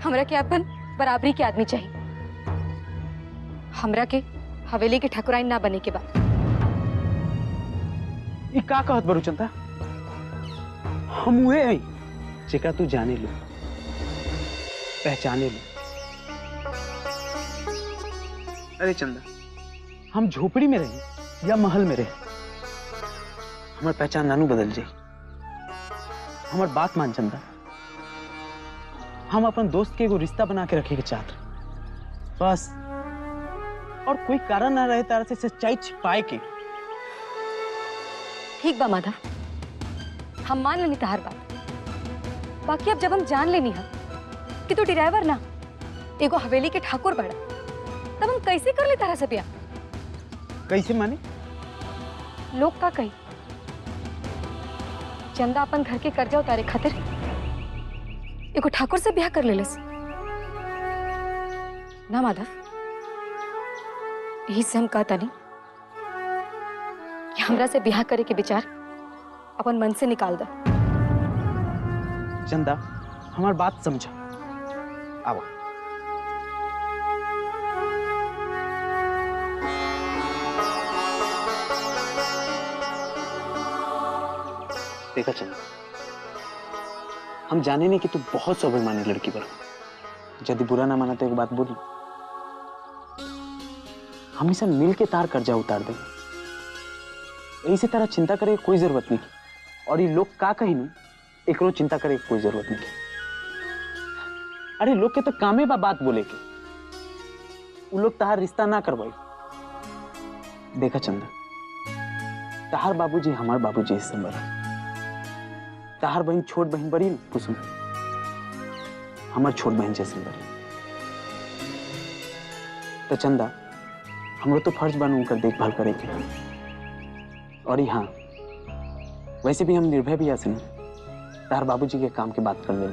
हमरा के अपन बराबरी के आदमी चाहिए। हमरा के हवेली के ठाकुराइन ना बने के बाद। ये का कहत बरू चंदा? हम उहे हैं जेका तू जाने लो, पहचाने लो। अरे चंदा, हम झोपड़ी में रहे या महल में रहे, हमार पहचान नानू बदल जाई। हमार बात मान चंदा, हम अपन दोस्त के एगो रिश्ता बना के रखे के चाहत बस, और कोई कारण ना रहे तारा से सच्चाई छिपाए के। ठीक बा माधव, हम मान लेनी तहार बात। बाकी अब जब हम जान लेनी है कि तू ड्राइवर ना एगो हवेली के ठाकुर बड़ा, तब हम कैसे कर ले तारा से ब्याह? कैसे माने? लोग का कही चंदा अपन घर के कर्जा उतारे खातिर एगो ठाकुर से ब्याह कर लेलस ना माधव। यही से हम कहता नहीं कि हमरा से ब्याह करे के विचार अपन मन से निकाल दो। चंदा, हमार बात समझा। आवा। देखा चंदा, हम जाने नहीं कि तू बहुत स्वाभिमानी लड़की बना। यदि बुरा ना माना तो एक बात बोली, हमेशा मिल के तार कर्जा उतार दे। यही से तारा चिंता करे कोई जरूरत नहीं की, और ये लोग का कही नहीं एकरो चिंता करे कोई जरूरत नहीं की। अरे लोग के तो कामे बा बात बोले के, वो लोग तहार रिश्ता ना करवाई। देखा चंदा, तहार बाबूजी हमार बाबूजी इससे बड़ा, तहार बहन छोट बहन बड़ी ना कुसुम, हमार छोट बहन जैसे बड़ी। तो चंदा, हमरो तो फर्ज बन उनकर देखभाल करे के। और यहाँ वैसे भी हम निर्भय भी ऐसे नहीं, तार बाबूजी के काम के बात कर ले।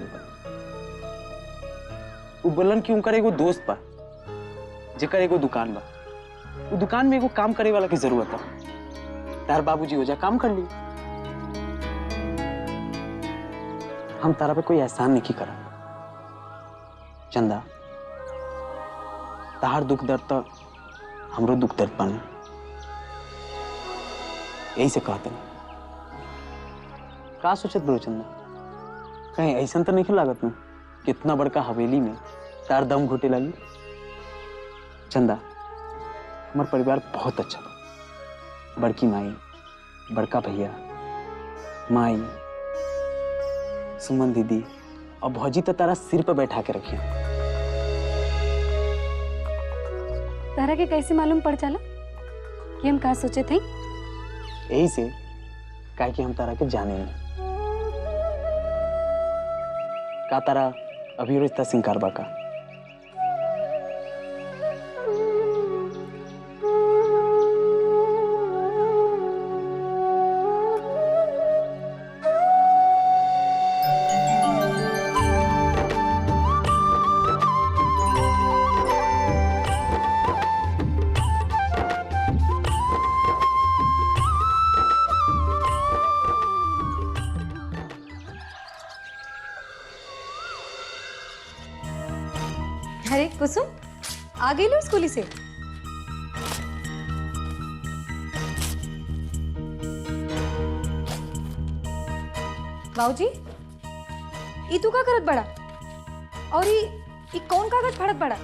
वो बोलन कि उनकर एगो दोस्त बा जेकर एगो दुकान बा, वो दुकान में एगो काम करे वाला की जरूरत है। तार बाबूजी हो जा काम कर ली। हम तारा पे कोई एहसान नहीं करा चंदा, तार दुख दर्द तो हमरो दुख दर्द पाना, यही से कहते हैं। का सोचत बरो चंदा, कहीं ऐसा तो नहीं लागत ना कितना बड़का हवेली में तार दम घुटे लगी। चंदा, हमार परिवार बहुत अच्छा था। बड़की माई, बड़का भैया, माई, सुमन दीदी और भौजी तो तारा सिर पर बैठा के रखी। तारा के कैसे मालूम पड़ चला कि हम का सोचे थे? यही से काहे कि हम तारा के जाने नहीं। का तारा अभी रिश्ता सिंकार बा का? अरे कुसुम, आ गई लो स्कूली से? बाबूजी, ई तू का करत बड़ा? और ई कौन कागज फाड़त बड़ा?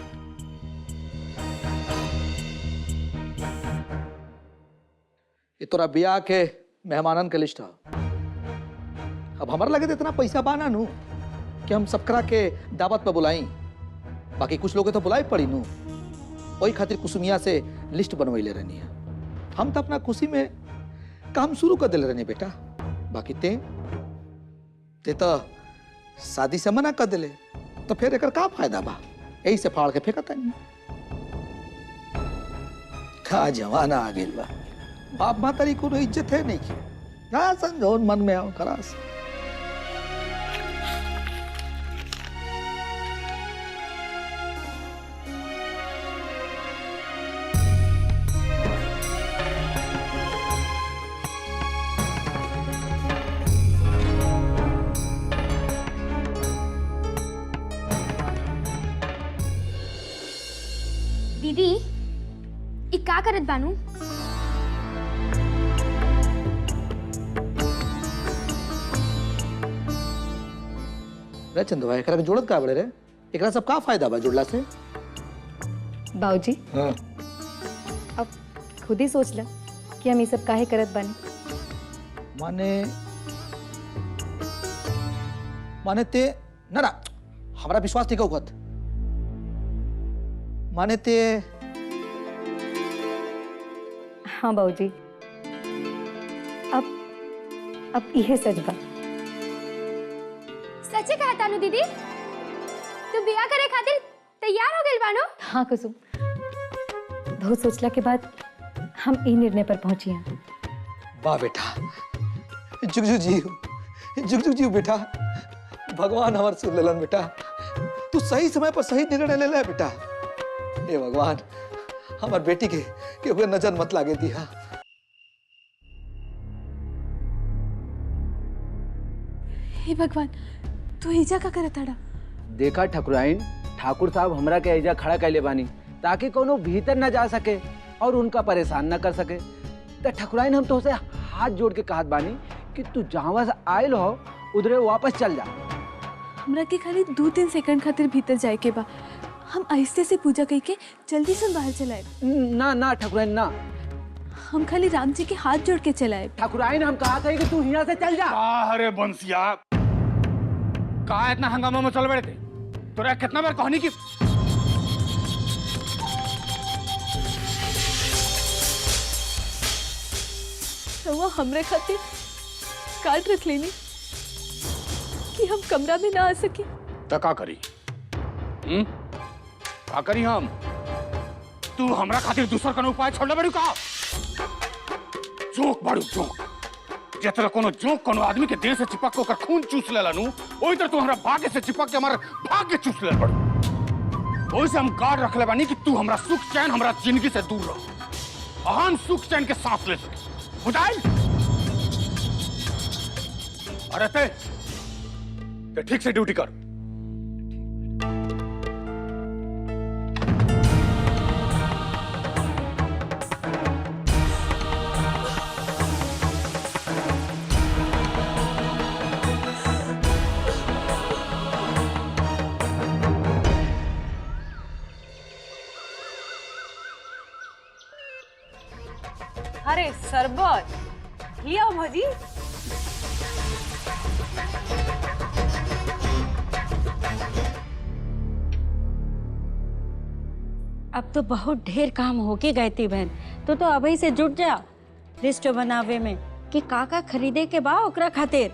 ये तोरा बियाह के मेहमानन के लिस्ट है। अब हमारे लगे इतना पैसा बाना नू कि हम सबकरा के दावत पे बुलाई। बाकी कुछ लोग तो बुलाई पड़ी नू, वही खातिर कुसुमिया से लिस्ट बनवैले रहनी है। हम तो अपना खुशी में काम शुरू कर दिले रहनी बेटा। बाकी ते तो शादी से मना कर दिले, तो फिर एकर का फायदा बा? यही से फाड़ के फेंकता नहीं। का जमाना आ गइल बा, बाप मातारी को इज्जत है नहीं की। ना समझो मन में आओ करास। दीदी ई का करत बानू? रे चंदवा एकरा के जोड़त का बड़े रे? एकरा सब का फायदा बा जुड़ला से? बाबूजी हाँ। अब खुद ही सोच ला कि हम ये सब काहे करत बानी। माने माने ते ना ना हमारा विश्वास नहीं होत। माने ते हाँ बाबूजी अब यह सच बा। सच्चे कहा तानू दीदी? तू बियाह करे खातिर तैयार हो गइल बानो? हाँ कुसुम, बहुत सोचला के बाद हम ई निर्णय पर पहुंची हैं। वाह बेटा, जुग जुग जी बेटा, भगवान हमार सुन लेलन बेटा। तू सही समय पर सही निर्णय ले ले बेटा। हे भगवान हमार बेटी के हुए नजर मत लागे दिया। हे भगवान, तू एजा का करत ताड़ा? देखा ठकुराइन, ठाकुर साहब हमरा के एजा खड़ा कैले बानी ताकि कोनो भीतर न जा सके और उनका परेशान न कर सके। तो ठकुराइन हम तो हाथ जोड़ के कहत बानी कि तू जहाँ से आयल हो उधरे वापस चल जा। हमरा के खाली 2-3 सेकंड खातिर भीतर जाए के बा। हम आहिस्ते से पूजा कई के जल्दी से बाहर चलाए। ना ना ठकुराइन ना, हम खाली राम जी के हाथ जोड़ के चलाए। ठकुराइन हम कहा था कि तू यहाँ से चल जा। अरे बंसिया, का इतना हंगामा में चल बैठे थे? तोरा कितना बार कहनी की रउआ हमरे खातिर कार्ड रख लेनी कि हम कमरा में ना आ सके। तो का करी? का करी हम? तू हमरा खातिर दूसर कोनो उपाय छोड़ले बड़ी का? जोक बड़ू जोक, जितना कोनो जोक कोनो आदमी के देह से चिपक के ओकर खून चूस लेला नु, ओई तरह तू हमरा भाग्य से चिपक के हमार भाग्य चूस ले बड़ू। ओई से हम गार्ड रखले बानी कि तू हमरा सुख चैन हमरा जिंदगी से दूर रह। हम सुख चैन के सांस ले सके। बुझाइल? अरे ते ठीक से ड्यूटी कर। अरे सरबत लिया भजी। अब तो बहुत ढेर काम होके गए थी बहन। तो अभी से जुट जा लिस्ट बनावे में कि का खरीदे के बा ओकरा खातिर।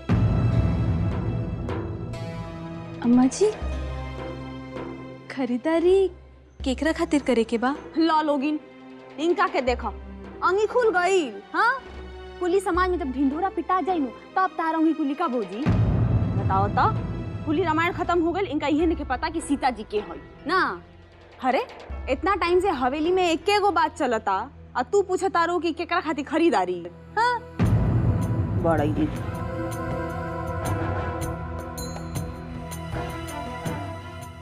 अम्मा जी, खरीदारी केकरा खातिर करे के बा? ला लोगिन इनका के देखा अंगी खुल गई। हाँ, कुली समाज में जब ढिंढोरा पिटा जाई नु तब तार अंगी कुली का भौजी बताओ तो। कुली रामायण खत्म हो गई, इनका यह नहीं पता कि सीता जी के हई ना। अरे इतना टाइम से हवेली में एके गो बात चलता और तू पूछा तारो कि केकरा खातिर खरीदारी। हाँ बड़ा ही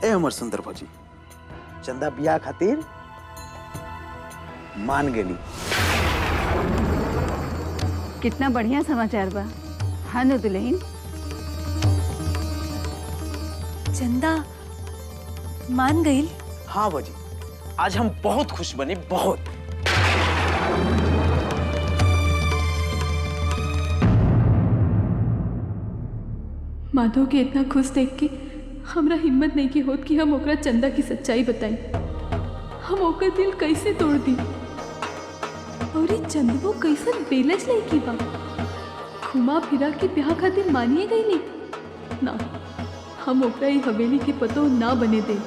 ए हमर सुंदर भौजी, चंदा बियाह खातिर मान गेली। कितना बढ़िया समाचार बा। हाँ नु दुल्हन, चंदा मान गई? हाँ भौजी, आज हम बहुत खुश बने, बहुत। माधव के इतना खुश देख के हमरा हिम्मत नहीं की होत कि हम ओकरा चंदा की सच्चाई बताई। हम ओकर दिल कैसे तोड़ दी? और ये चंदबो कैसन बेलज नहीं की बा। घुमा फिरा के ब्याह खातिर मानिए गई नहीं ना। हम ओकरा ही हवेली के पतो ना बने दे,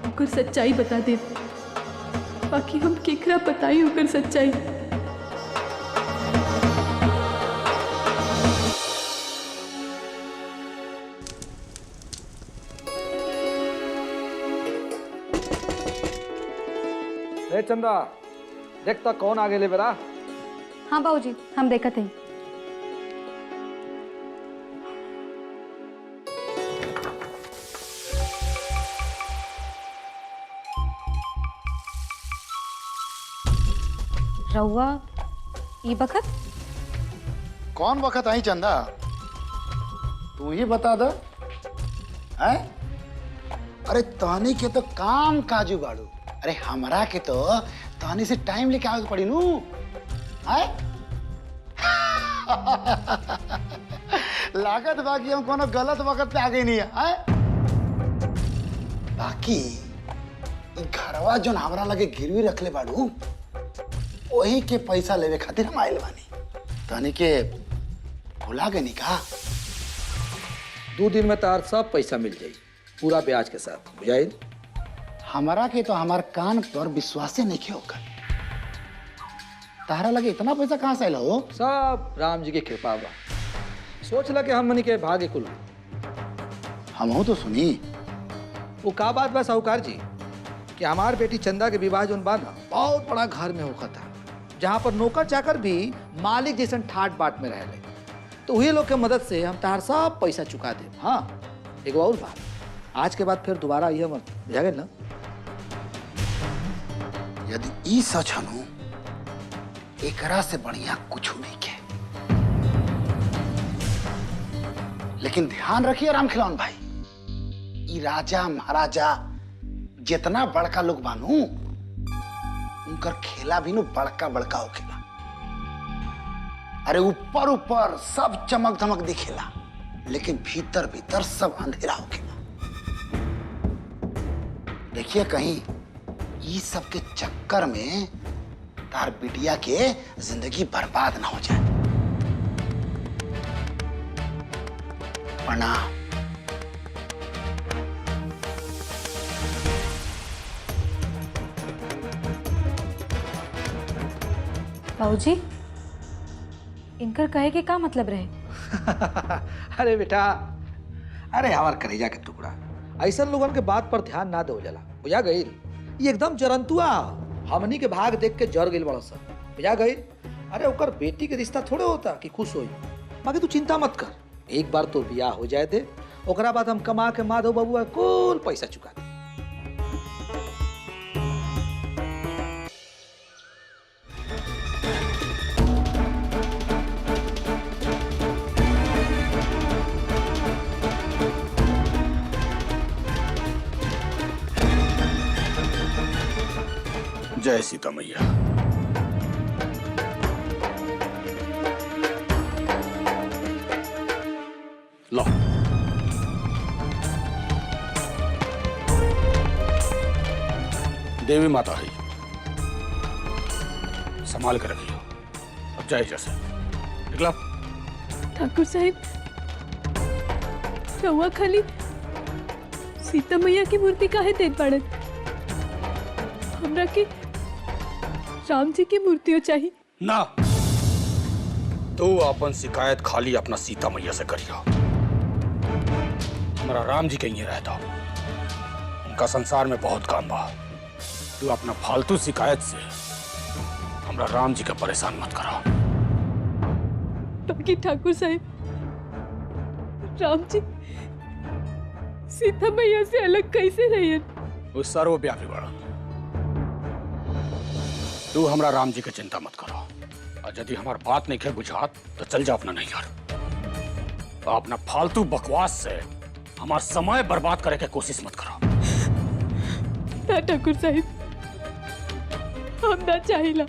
ओकर सच्चाई बता दे। बाकी हम केकरा बताई ओकर सच्चाई? रे चंदा, देखता कौन आगे ले बेरा। हाँ बाबूजी, हम देखते हैं। रहुआ ई बखत कौन वक्त आई चंदा? तू ही बता दे। हैं? अरे तहनी के तो काम काजू बाड़ू, अरे हमरा के तो तहनी से टाइम लेके आवे के पड़ी नू। हैं? लागत बाकी हम कोनो गलत वक्त पे आ गई नहीं है। हैं? बाकी ई घरवा जोन हमरा लगे गिरवी रखले बाड़ू, वही के पैसा लेवे खातिर हम आइल बानी। तहनी के भुला गए का? 2 दिन में तार सब पैसा मिल जाई, पूरा ब्याज के साथ। बुझाइल? हमारा के तो हमार कान पर विश्वास नहीं के होकर। तारा लगे इतना पैसा कहाँ से आइल हो? सब राम जी के कृपा बा। सोच ला कि हम मनी के भाग्य कुल। हम तो सुनी। वो का बात बा साहूकार जी कि हमार बेटी चंदा के विवाह जोन बा ना बहुत बड़ा घर में होका था, जहाँ पर नौकर चाकर भी मालिक जैसन ठाट बाट में रहे। तो वही लोग के मदद से हम तार सब पैसा चुका दे। हाँ, एक और बात, आज के बाद फिर दोबारा ये मत, बुझा गए ना? यदि ई सच हनु, एकरा से बढ़िया कुछ नहीं के। लेकिन ध्यान रखिए राम खिलौन भाई, ई राजा महाराजा जितना बड़का लोग बानू, उनकर खेला भी नु बड़का बड़का होखेला। अरे ऊपर ऊपर सब चमक धमक दिखेला, लेकिन भीतर भीतर सब अंधेरा होखेला। देखिए कहीं ई सब के चक्कर में तार बिटिया के जिंदगी बर्बाद ना हो जाए। प्रणाम। बाबूजी, इनकर कहे के का मतलब रहे? अरे बेटा, अरे हमार कलेजा के टुकड़ा, ऐसा लोगन के बात पर ध्यान ना दो जाला। बुझा गईल? ये एकदम जरंतुआ हमनी के भाग देख के जर गईल बड़ा सा। बुझा गईल? अरे ओकर बेटी के रिश्ता थोड़े होता कि खुश होई। बाकी तू चिंता मत कर, एक बार तो बियाह हो जाए दे, ओकरा बाद हम कमा के माधव बबुआ कुल पैसा चुका दे। जय सीता मैया। लो, देवी माता है, संभाल कर रखियो। अब जाए जैसे निकला। ठाकुर साहिब, रउआ खाली सीता मैया की मूर्ति काहे देत बाड़न? हमरा के राम जी की मूर्तियों चाहिए। ना, तू अपन शिकायत खाली अपना सीता मैया से करिया। हमारा राम जी कहीं रहता, उनका संसार में बहुत काम बा। तू अपना फालतू शिकायत से हमारा राम जी का परेशान मत करा। बाकी ठाकुर साहिब, राम जी सीता मैया से अलग कैसे रहिए? वो सर्वव्यापी बड़ा। तू हमारा राम जी की चिंता मत करो, और यदि हमारी बात नहीं खे बुझात तो चल जा अपना नैहर। अपना फालतू बकवास से हमारा समय बर्बाद करे के कोशिश मत करो। ना ठाकुर साहिब, हम ना चाहिला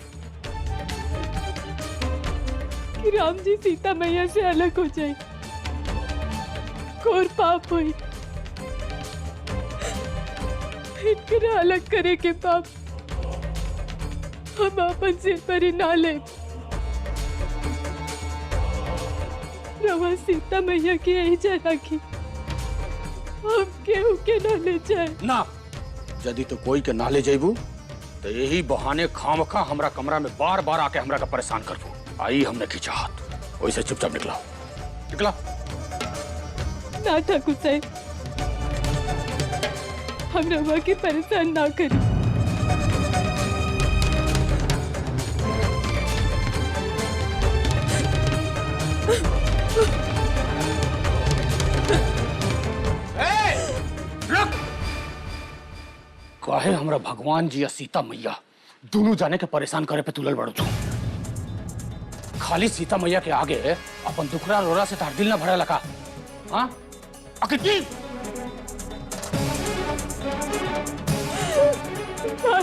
कि राम जी सीता मैया से अलग हो जाए। घोर पाप हुई, इनके अलग करे के पाप हम अपन सिर पर ही ना ले। रवा सीता मैया की यही जरा की हम केहू के ना ले जाए। ना, यदि तो कोई के ना ले जाइबू तो यही बहाने खामखा हमरा कमरा में बार बार आके हमरा का परेशान करबू। आई हमने की चाहत, वैसे चुपचाप निकला निकला। ना ठाकुर साहब, हम रवा के परेशान ना करी। काहे हमरा भगवान जी या सीता मैया दोनों जाने के परेशान करे पे तुलल बड़ो तू। खाली सीता मैया के आगे अपन दुखरा रोरा से तार दिल ना भरा लगा। हाँ अकिती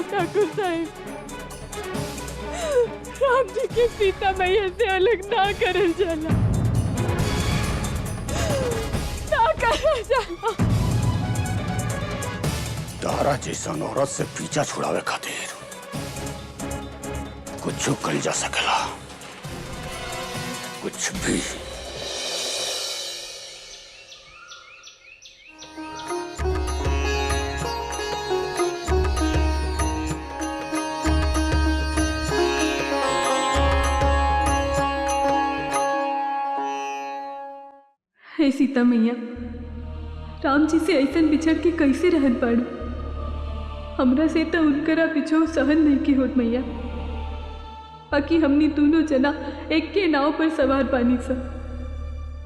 ठाकुर साहब, राम जी के सीता मैया से अलग ना करल जाला, ना करल जाला। तारा जैसन औरत से पीछा छुड़ावे खातिर कुछ कल जा सकेला, कुछ भी। हे सीता मैया, राम जी से ऐसन बिछड़ के कैसे रहत बाड़ू? हमरा से तो उनकरा पिछो सहन नहीं की होत मैया। बाकी हमनी दोनों जना एक के नाव पर सवार बानी सा।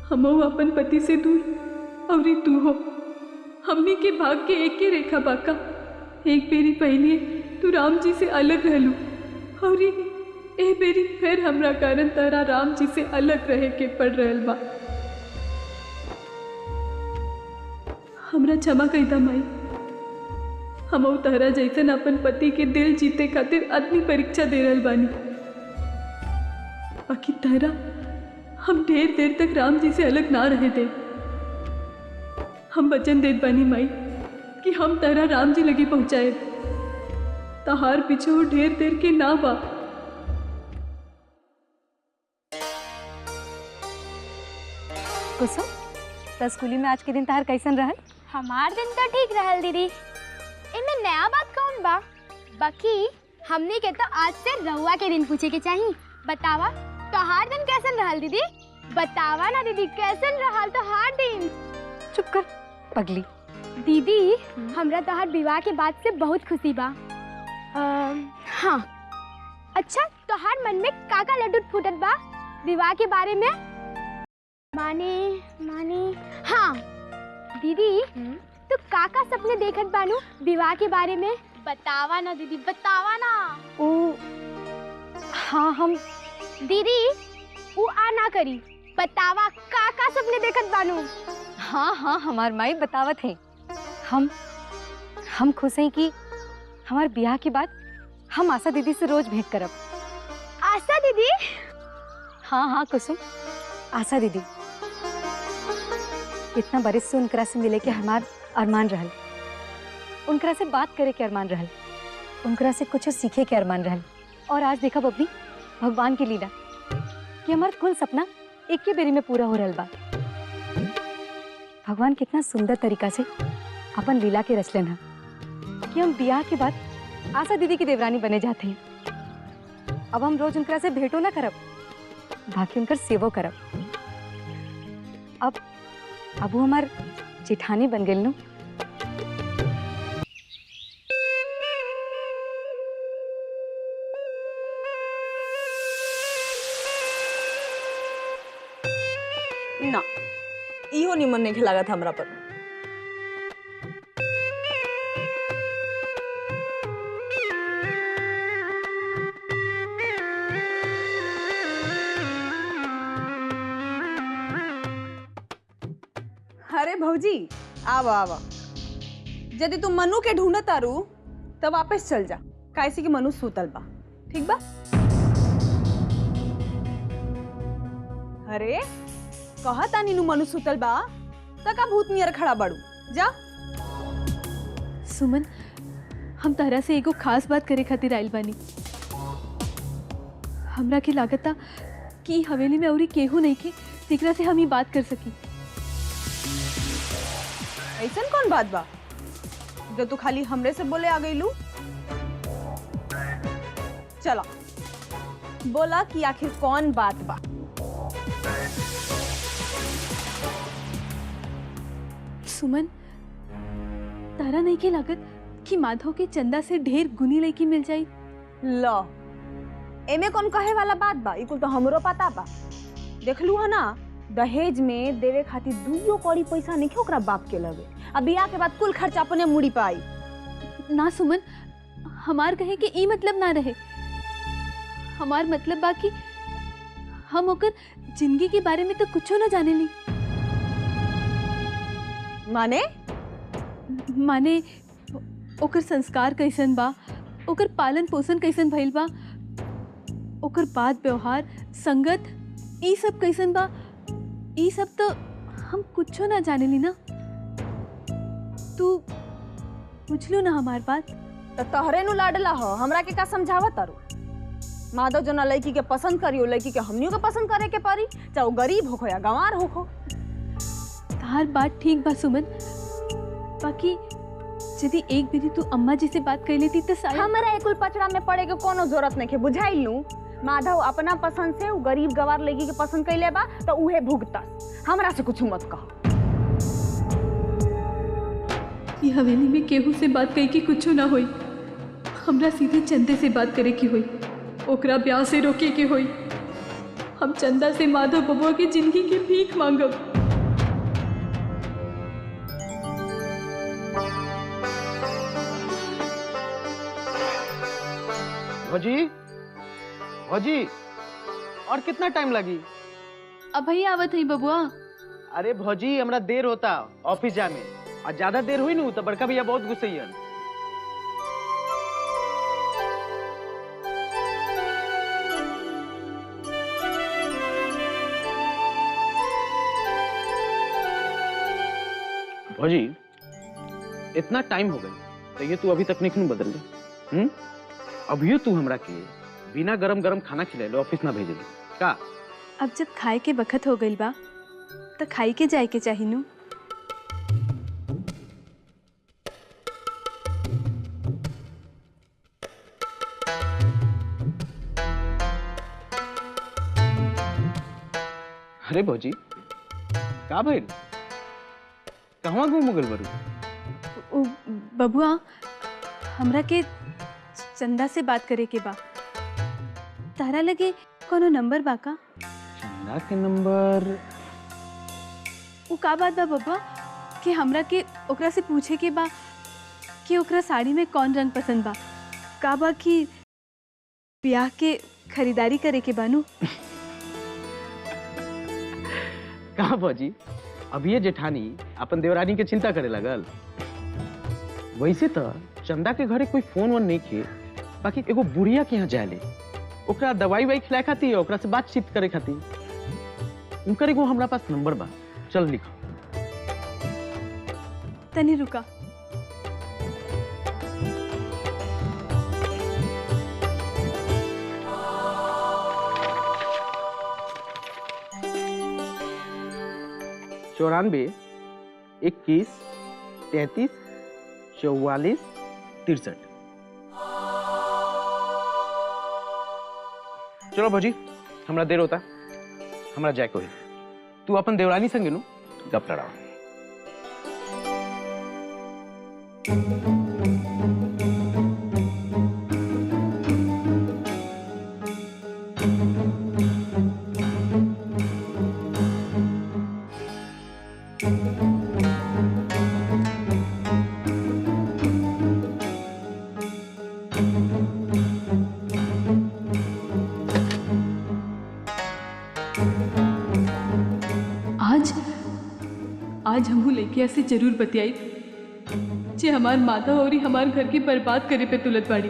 हमो अपन पति से दूर और तू हो। हमनी के भाग के एक के रेखा बाका। एक बेरी पहले तू राम जी से अलग रहलू और ए बेरी फिर हमरा कारण तारा राम जी से अलग रहे के पड़ रहल बा। हमरा क्षमा कईदा माई। हम तहरा जैसन अपन पति के दिल जीते खातिर आदमी परीक्षा दे रहल बानी। बाकी तहरा हम ढेर देर तक राम जी से अलग ना रहे दे। हम वचन देत बानी माई कि हम तहरा राम जी लगी पहुंचाए। तहार पीछे ढेर देर के ना बा। कुसुम, त स्कूली में आज के दिन तार कैसन रहल? हमार दिन तो ठीक रहल दीदी। इनमें नया बात कौन बा? बाकी हमने के तो आज से रहुआ के दिन पूछे के चाहिए। बतावा तोहार दिन कैसन रहल दीदी? बतावा ना दीदी, कैसन रहल तोहार दिन? चुप कर पगली। दीदी हमरा तोहार विवाह के बाद से बहुत खुशी बा। हाँ, अच्छा तोहार मन में काका लड्डू फूटत बा विवाह के बारे में? माने हाँ दीदी, तो काका सपने देखत बानू विवाह के बारे में? बतावा ना दीदी, बतावा ना। ओ हाँ, हम दीदी वो आ ना करी, बतावा काका सपने देखत बानू? हाँ हाँ, हमार माई बतावत है। हम खुश हैं कि हमार ब्याह के बाद हम आशा दीदी से रोज भेंट करब। आशा दीदी? हाँ हाँ कुसुम, आशा दीदी। इतना बरस से उनकरा से मिले के हमार अरमान रहल, उनकरा से बात करे के अरमान रहल, उनकरा से कुछ सीखे के अरमान रहल। और आज देखा बबली, भगवान की लीला कि हमार कुल सपना एक के बेरी में पूरा हो रहल बा। भगवान कितना सुंदर तरीका से अपन लीला के रचलन है कि हम ब्याह के बाद आशा दीदी की देवरानी बने जाते हैं। अब हम रोज उनकरा से भेंटो ना करब, बाकी उनकर सेवो करब। अब वो हमार जेठानी बन गई नु। ना, इहो निमन नहीं लागत हमरा पर। अरे भौजी, आवा आवा। यदि तू मनु के ढूंढत तारू तो वापस चल जा, कैसे कि मनु सूतल बा। ठीक बा? अरे कहा तानी नु मनु सूतल बा, तका भूत नियर खड़ा बाड़ू। जा। सुमन, हम तारा से एगो खास बात करे खातिर आइल बानी। हमरा के लागता कि हवेली में औरी केहू नहीं के जेकरा से हम ही बात कर सकी। ऐसन कौन बात बा जो तू खाली हमरे से बोले आ गईलू? चला बोला कि आखिर कौन बात बा। सुमन, तारा नहीं के लागत कि माधव के चंदा से ढेर गुनी लड़की मिल जाई? लो, एमे कौन कहे वाला बात बा? ई कुल तो हमरो पता बा। देखलू है ना, दहेज में देवे खातिर 2 कौड़ी पैसा नहीं ओकरा बाप के लगे। अब बियाह के बाद कुल खर्चा अपने मुड़ी पे आई। ना सुमन, हमार कहे कि ई मतलब ना रहे। हमार मतलब बा कि हम ओकर जिंदगी के बारे में तो कुछो ना जाने ली। माने माने ओकर संस्कार कैसन बा, ओकर पालन पोषण कैसन भइल बा, ओकर बात व्यवहार संगत ई सब कैसन बा, ई सब तो हम कुछो ना जाने ली ना। तू पूछलू ना हमार बात। तो तोहरे नु लाडला हो, हमरा के का समझावत तारू? माधव जना लड़की के पसंद करियो, लड़की के हमनियों के पसंद करे के पड़ी, चाहे वो गरीब हो या गंवार हो। तार बात ठीक बा सुमन, बाकी यदि एक बेरी तू अम्मा जी से बात कर लेती तो शायद हमरा एकुल पचड़ा में पड़े के कोनो जरूरत नहीं के, बुझाइल लू। माधव अपना पसंद से वो गरीब गवार लड़की के पसंद कैले बा तो उहे भुगतस, हमरा से कुछ मत कहो। ये हवेली में केहू से बात कही कि कुछ ना होई, हमरा सीधे चंदे से बात करे की होई, ओकरा ब्याह से रोके के होई। हम चंदा से माधव बबुआ की जिंदगी के भीख मांगब। भौजी, भौजी, और कितना टाइम लगी? अब भैया आवत है बबुआ। अरे भौजी, हमरा देर होता ऑफिस जाने, और ज्यादा देर हुई न तो बड़का भैया बहुत गुस्से हैं। भौजी, इतना टाइम हो गया तो ये तू अभी तक नहीं बदल ले। अभी तू हमरा के बिना गरम गरम खाना खिलाए ऑफिस ना भेजे का? अब जब खाए के बखत हो गई बा तो खाई के जाए के चाहिए नु। अरे भौजी, का भइल? कहवा घूम गल बरू? बबुआ, हमरा के चंदा से बात करे के बा। तारा लगे कोनो नंबर बा का? चंदा के नंबर? वो का बात बा बबुआ कि हमरा के ओकरा से पूछे के बा कि ओकरा साड़ी में कौन रंग पसंद बा, का बा कि ब्याह के खरीदारी करे के बानू। कहा भौजी, अभी ये जेठानी अपन देवरानी के चिंता करे लगल। वैसे तो चंदा के घरे कोई फोन वोन नहीं खे, बाकी एगो बुढ़िया के यहाँ जाले, ओकरा दवाई वाई खिलाए खाती, ओकरा से बातचीत करे खाती। उनकर एगो हमरा पास नंबर बा, चल लिखो। तनी रुका। चौरानवे 21 33 44 63। चलो भौजी, हमरा देर होता, हमरा जाए को है। तू अपन देवरानी संगे नु गप लड़ाओ। आज हमहू लड़किया से जरूर बतियाई जे हमार माता और हमार घर की बर्बाद करे पे तुलत बाड़ी।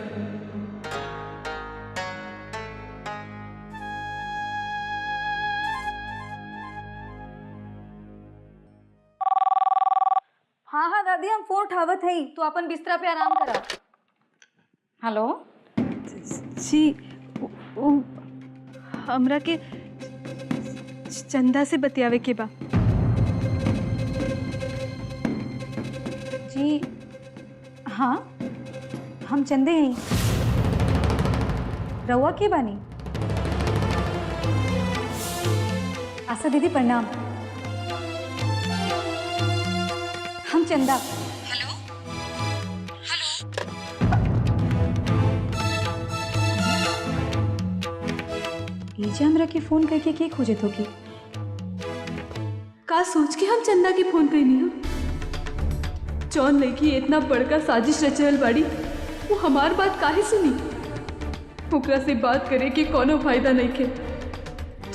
हाँ हाँ दादी, हम फोन उठावत हई, तू अपन बिस्तरा पे आराम करा। हेलो जी, हमरा के चंदा से बतियावे के बा। जी हाँ, हम चंदे हैं। रउआ के बानी? आशा दीदी प्रणाम। हम चंदा। Hello hello. ये हमरा के फोन करके के खोजत होगी? का सोच के हम चंदा के फोन कैनी हो? जौन लड़की इतना बड़का साजिश रचल बाड़ी वो हमार बात काहे सुनी? ओकरा से बात करे कि कोनो फायदा नहीं के।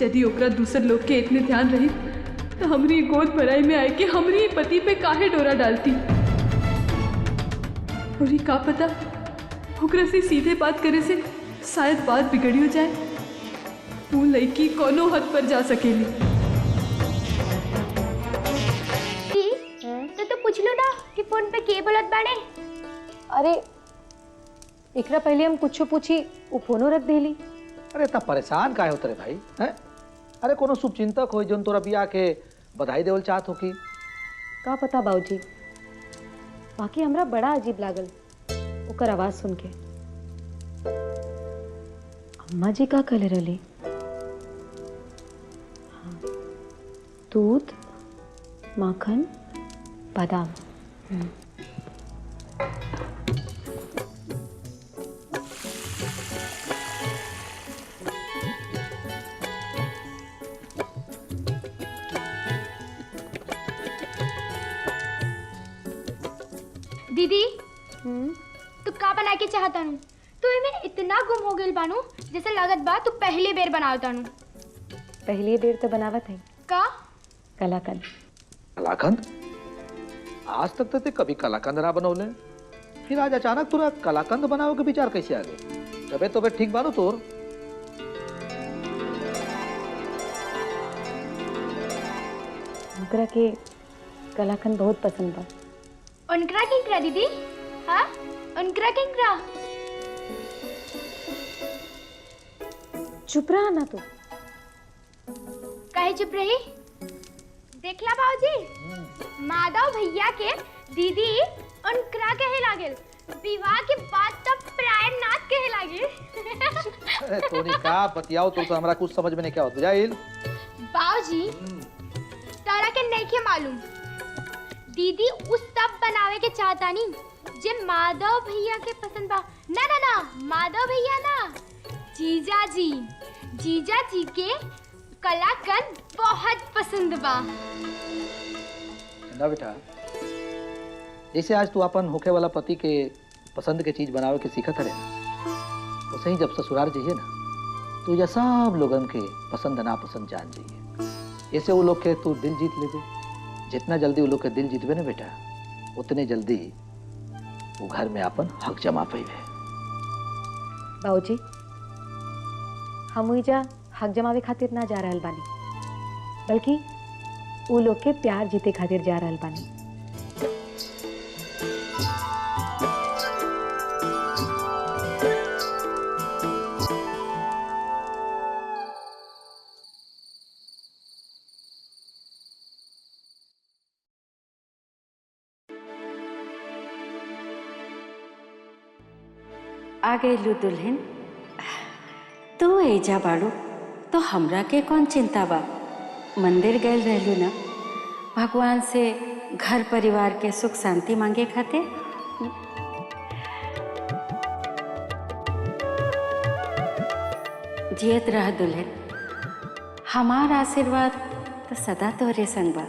यदि ओकरा दूसर लोग के इतने ध्यान रही तो हमरी गोद भराई में आए कि हमरी पति पे काहे डोरा डालती। और ये का पता ओकरा से सीधे बात करे से शायद बात बिगड़ी हो जाए। वो लड़की कोनो हद पर जा सकेली। तो पूछ लो ना कि फोन पे के बोलत बाड़े। अरे एकरा पहले हम कुछ पूछी वो फोनो रख देली। अरे इतना परेशान काहे होत रे भाई हैं? अरे कोनो शुभ चिंतक हो जोन तोरा बिया के बधाई देवल चाहत हो की? का पता बाबूजी, बाकी हमरा बड़ा अजीब लागल ओकर आवाज सुन के। अम्मा जी का कहले रहली? हाँ, दूध, माखन, बादाम। दीदी तू का बना के चाहता नू? तू में इतना गुम हो गइल बानू जैसे लागत बा तू पहली बेर बनावता नू। पहली बेर तो बनावत है का कलाकंद। कलाकंद? आज तक तो ते कभी कलाकंद ना बनौले, फिर आज अचानक तुरा कलाकंद बनावे के विचार कैसे आ गए? तबीयत ठीक बानो तोर? उनकरा के कलाकंद बहुत पसंद बा। उनकरा किंकरा दीदी? हाँ उनकरा किंकरा? चुप रहा ना तू। काहे चुप रही? देखला बाबूजी, माधव भैया के दीदी उनकरा कहे लागल, विवाह के बाद तब प्रायम नाथ कहे लागे। अरे तोनी का बतियाओ तो हमरा कुछ समझ में नहीं क्या होत बुझाइल? बाबूजी तारा के नहीं के मालूम, दीदी उस सब बनावे के चाहता नहीं जे माधव भैया के पसंद बा। ना ना ना माधव भैया ना, जीजा जी, जीजा जी के कलाकंद बहुत पसंद बा। ना बेटा, जैसे आज तू अपन होके वाला पति के पसंद के चीज बनावे के सीखत रहे, वैसे ही जब ससुराल जाइए ना तो ये सब लोगन के पसंद ना पसंद जान जाइए। ऐसे वो लोग के तू दिल जीत लेबे। जितना जल्दी वो लोग के दिल जीतबे ना बेटा, उतने जल्दी वो घर में अपन हक जमा पाइबे। बाबूजी हम उइजा हक जमावे खातिर ना जा रहल बानी, बल्कि वो लोग के प्यार जीते खातिर जा रहल बानी। आ गइलू दुल्हन। तू एजा बाड़ू तो हमरा के कौन चिंता बा? मंदिर गइल रहलू ना भगवान से घर परिवार के सुख शांति मांगे खातिर। जियत रह दुल्हन, हमार आशीर्वाद तो सदा तोरे संग बा।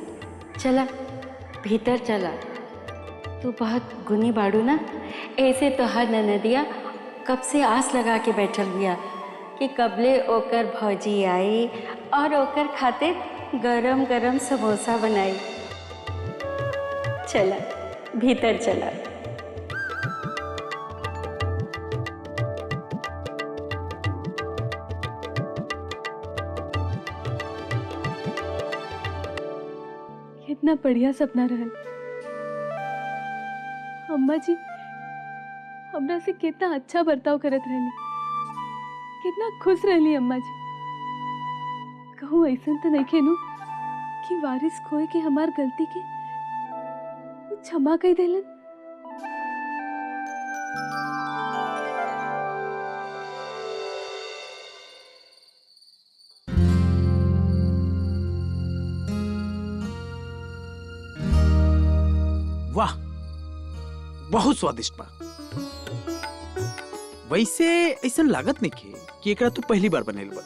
चला भीतर चला, तू बहुत गुनी बाड़ू ना, ऐसे तो हर ननदिया कब से आस लगा के बैठल बिया कि कबले ओकर भौजी आई और ओकर खातिर गरम गरम समोसा बनाई। चला भीतर चला। कितना बढ़िया सपना रहल। अम्मा जी हमरा से कितना अच्छा बर्ताव करत रहली, कितना खुश रहली अम्मा जी। कहूँ ऐसा तो नहीं खेनू कि वारिस खोए के हमार गलती के वो क्षमा कह देलन। वाह, बहुत स्वादिष्ट बा। वैसे ऐसा लागत नहीं कि एकरा तू पहली बार बनेल बा।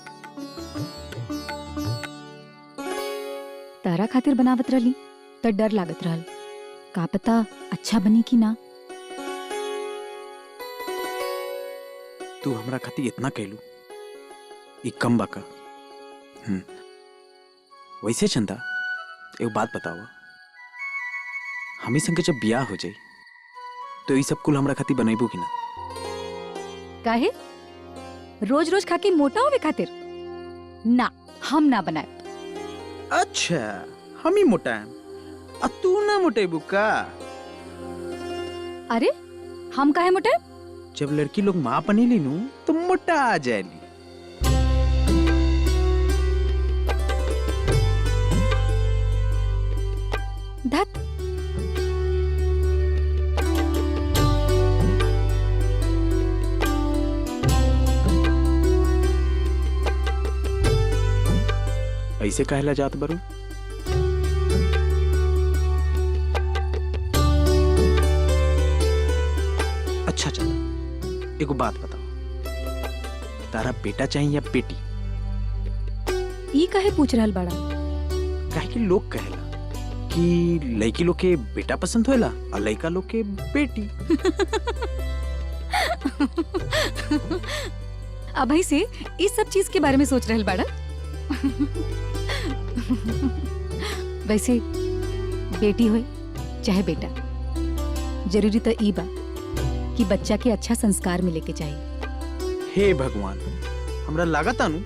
तारा खातिर बनावत रहली तो डर लागत रहल, का पता अच्छा बनी कि ना। तू हमरा खातिर इतना कहलू ई कम बाका। वैसे चंदा एक बात बताओ, हमी संगे जब ब्याह हो जाई तो ई सब कुल हमरा खातिर बनैबू कि ना? काहे रोज रोज खाके मोटा होवे खातिर? ना, हम ना बनाए। अच्छा हम ही मोटा है, तू ना मोटेबू का? अरे हम काहे मोटे? जब लड़की लोग माँ बनेली नू तो मोटा आ जाएली। धत ऐसे कहला जात बरू? अच्छा चलो एगो बात बताओ, तारा बेटा चाहिए या बेटी? ई काहे पूछ रहल बड़ा? काहे कि लोग कहेला कि लड़की लोग के बेटा पसंद होएला और लड़का लोग के बेटी। अभी से इस सब चीज के बारे में सोच रहल बड़ा? वैसे बेटी होए चाहे बेटा, जरूरी तो ई बा कि बच्चा के अच्छा संस्कार मिले के चाहिए। हे भगवान, हमरा लागता नु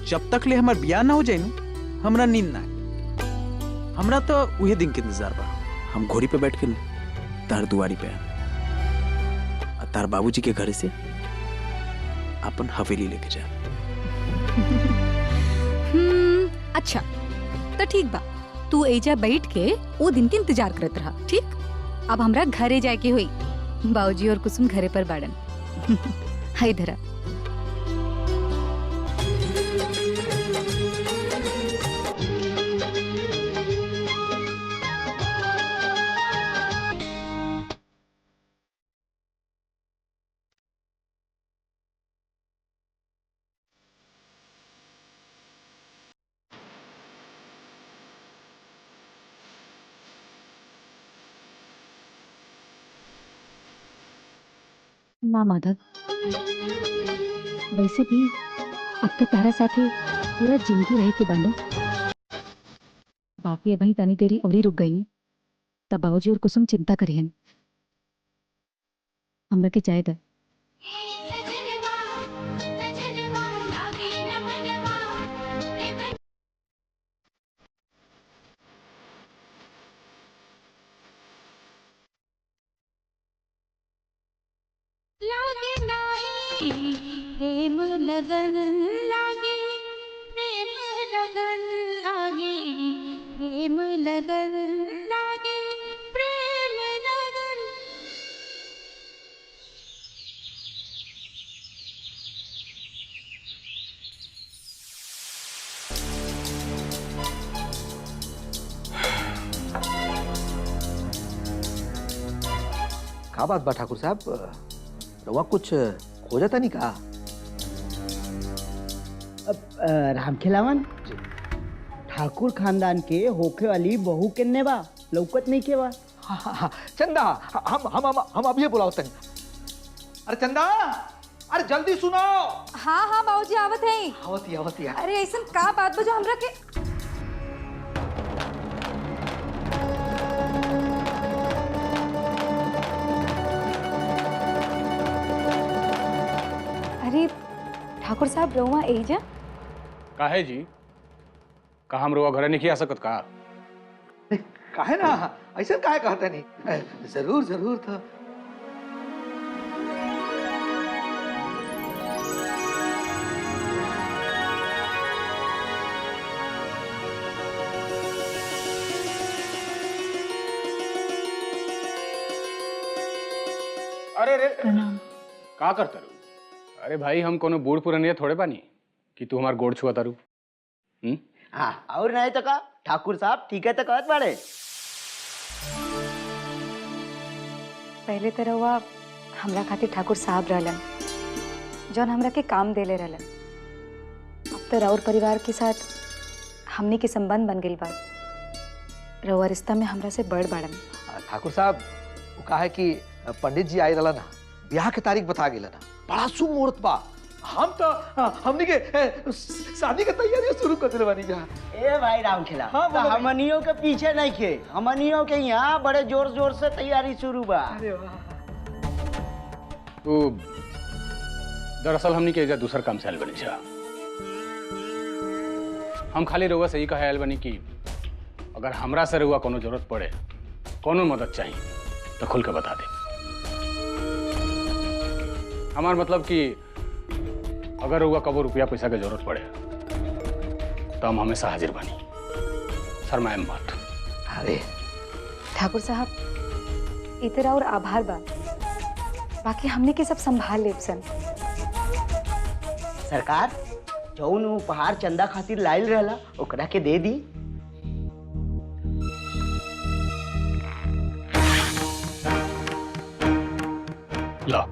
जब तक ले हमार ब्याह ना हो जाए नु हमरा नींद ना आए। हमरा तो उहे दिन के इंतजार बा, हम घोड़ी पे बैठ के तार दुआरी पे तार बाबूजी के घर से अपन हवेली लेके जा। अच्छा तो ठीक बा, तू एजा बैठ के वो दिन के इंतजार करत रहा, ठीक? अब हमरा घरे जाए के हुई, बाबूजी और कुसुम घरे पर बाड़न। हाय धरा। ना माधव, वैसे भी अब तो तारा साथे पूरा जिंदगी रहे के बानो। बाकी अभी तनी देरी और ही रुक गई, तब बाबूजी और कुसुम चिंता करियन। हमरा के चाहे था। प्रेम लगन लागे, प्रेम लगन लागे, प्रेम लगन लागे, प्रेम लगन। का बात बा ठाकुर साहब, रवा कुछ खोजता नहीं का? राम खिलावन ठाकुर खानदान के होखे वाली बहू किन्ने बा लौकत नहीं के बा? हाँ, चंदा हम अब ये बुलाओ तनी। अरे चंदा, अरे जल्दी सुनो। हाँ हाँ बाबूजी आवत है। आवती है। अरे ऐसा का बात बजो हमरा के? अरे ठाकुर साहब रहुआ एजा? काहे जी, का हम रोआ घरे नहीं आ सकत का? काहे ना, ऐसा काहे कहता नहीं, जरूर था। अरे रे का करता रू? अरे भाई हम कोनो बूढ़ पुरनिया थोड़े बानी कि तू हमार गोड़ छुआ तारू। हाँ और नहीं तो का ठाकुर साहब ठीक है तो कहत बाड़े। पहले तो रहुआ हमरा खातिर ठाकुर साहब रहलन, जौन हमरा के काम देले रहलन। अब तो राउर परिवार के साथ हमनी के संबंध बन गइल बा। रहुआ रिश्ता में हमरा से बड़ बाड़न। ठाकुर साहब वो कहा है कि पंडित जी आए रहा ना, ब्याह के तारीख बता गए ना, बड़ा शुभ मुहूर्त बा। हम तो हमनी के शादी के तैयारी शुरू कर दिले बानी जा। ए भाई रामखेला, हाँ, तो बोलो भाई। हमनियों के पीछे नहीं खे, हमनियों के यहाँ बड़े जोर जोर से तैयारी शुरू बा। अरे वाह। तो दरअसल हमनी के एजा दूसर काम से आयल बनी जा। हम खाली रउआ से ही कहे आयल बनी कि अगर हमरा से रउआ कोनो जरूरत पड़े, कोनो मदद चाहिए तो खुल के बता दे। हमार मतलब कि अगर रउआ कबो रुपया पैसा के जरूरत पड़े तो हम हमेशा हाजिर बनी, शर्माएं मत। अरे ठाकुर साहब इतरा और आभार बा, बाकी हमने के सब संभाल लेब सन। सरकार जौन उपहार चंदा खातिर लाइल रहला ओकरा के दे दी। ला